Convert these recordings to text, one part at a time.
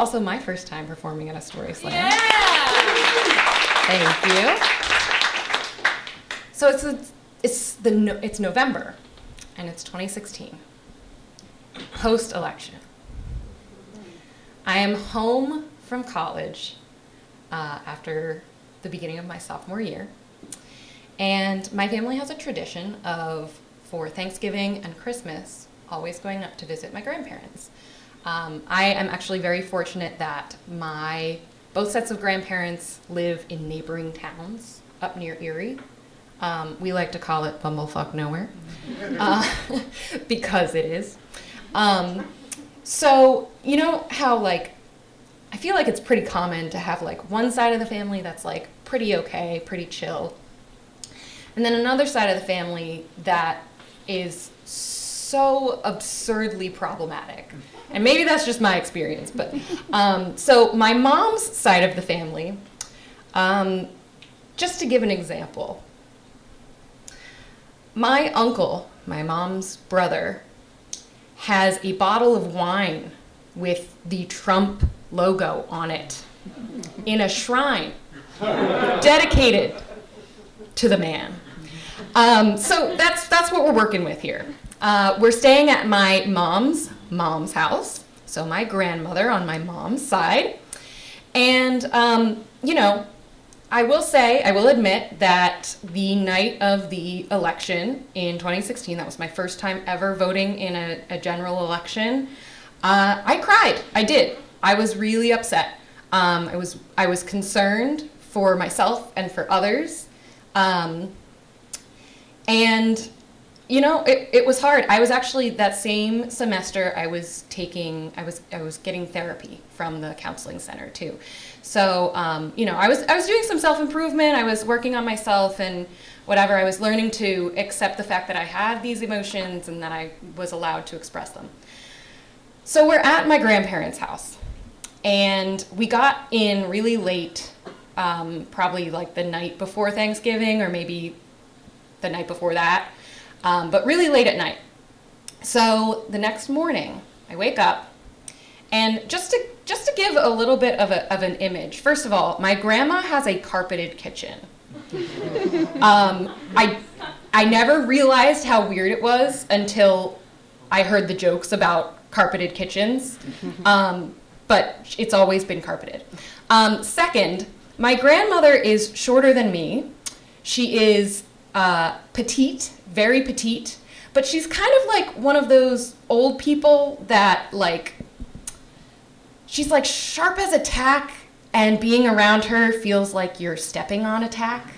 also my first time performing at a StorySlam. Yeah! Thank you. So it's November, and it's 2016, post-election. I am home from college after the beginning of my sophomore year, and my family has a tradition of, for Thanksgiving and Christmas, always going up to visit my grandparents. I am actually very fortunate that both sets of grandparents live in neighboring towns up near Erie. We like to call it Bumblefuck Nowhere, because it is. So, you know how, like, I feel like it's pretty common to have, like, one side of the family that's, like, pretty okay, pretty chill, and then another side of the family that is so absurdly problematic. And maybe that's just my experience, but, so my mom's side of the family, just to give an example, my uncle, my mom's brother, has a bottle of wine with the Trump logo on it in a shrine dedicated to the man. So that's what we're working with here. We're staying at my mom's house, so my grandmother on my mom's side. And, you know, I will admit that the night of the election in 2016, that was my first time ever voting in a general election, I cried. I did. I was really upset. I was concerned for myself and for others. And, you know, it was hard. I was actually, that same semester, I was getting therapy from the counseling center too. So, you know, I was doing some self-improvement. I was working on myself and whatever. I was learning to accept the fact that I had these emotions and that I was allowed to express them. So we're at my grandparents' house, and we got in really late, probably like the night before Thanksgiving or maybe the night before that, but really late at night. So the next morning, I wake up, and just to give a little bit of an image, first of all, my grandma has a carpeted kitchen. I never realized how weird it was until I heard the jokes about carpeted kitchens, but it's always been carpeted. Second, my grandmother is shorter than me. She is petite, very petite, but she's kind of like one of those old people that, like, she's like sharp as a tack, and being around her feels like you're stepping on a tack.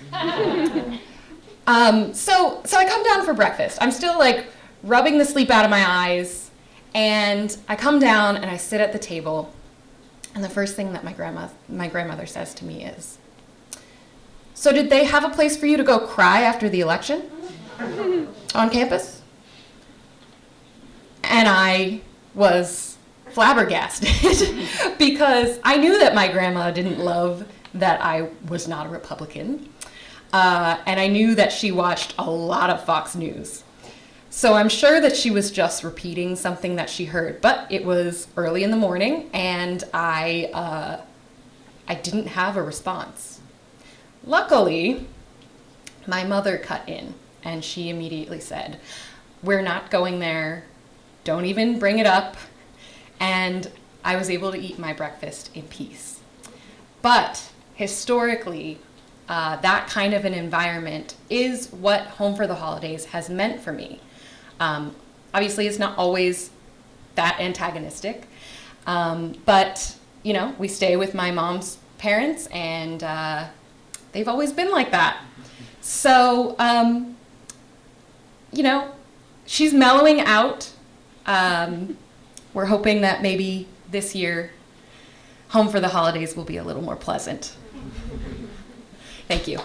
So I come down for breakfast. I'm still like rubbing the sleep out of my eyes, and I come down and I sit at the table, and the first thing that my grandmother says to me is, "So did they have a place for you to go cry after the election on campus?" And I was flabbergasted because I knew that my grandma didn't love that I was not a Republican, and I knew that she watched a lot of Fox News. So I'm sure that she was just repeating something that she heard, but it was early in the morning, and I didn't have a response. Luckily, my mother cut in, and she immediately said, "We're not going there. Don't even bring it up." And I was able to eat my breakfast in peace. But historically, that kind of an environment is what Home for the Holidays has meant for me. Obviously, it's not always that antagonistic, but, you know, we stay with my mom's parents, and they've always been like that. So, you know, she's mellowing out. We're hoping that maybe this year, Home for the Holidays will be a little more pleasant. Thank you.